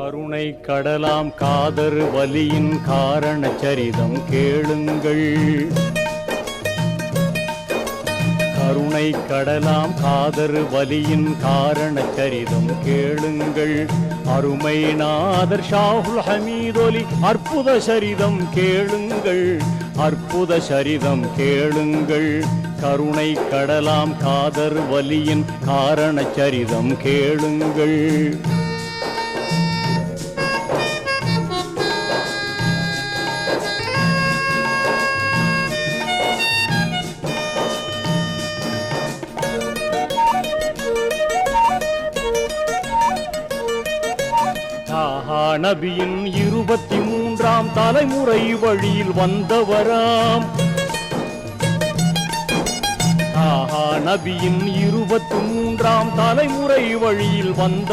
கருணை கடலாம் காதர் வலியின் காரண சரிதம் கேளுங்கள். கருணை கடலாம் காதர் வலியின் காரண சரிதம் கேளுங்கள். அருமை நாதர் ஷாஹுல் ஹமீதொலி அற்புத சரிதம் கேளுங்கள். அற்புத சரிதம் கேளுங்கள். கருணை கடலாம் காதர் வலியின் காரண சரிதம் கேளுங்கள். நபியின் 23ஆம் தலைமுறை வழியில் வந்தவராம். நபியின் 23ஆம் தலைமுறை வழியில் வந்த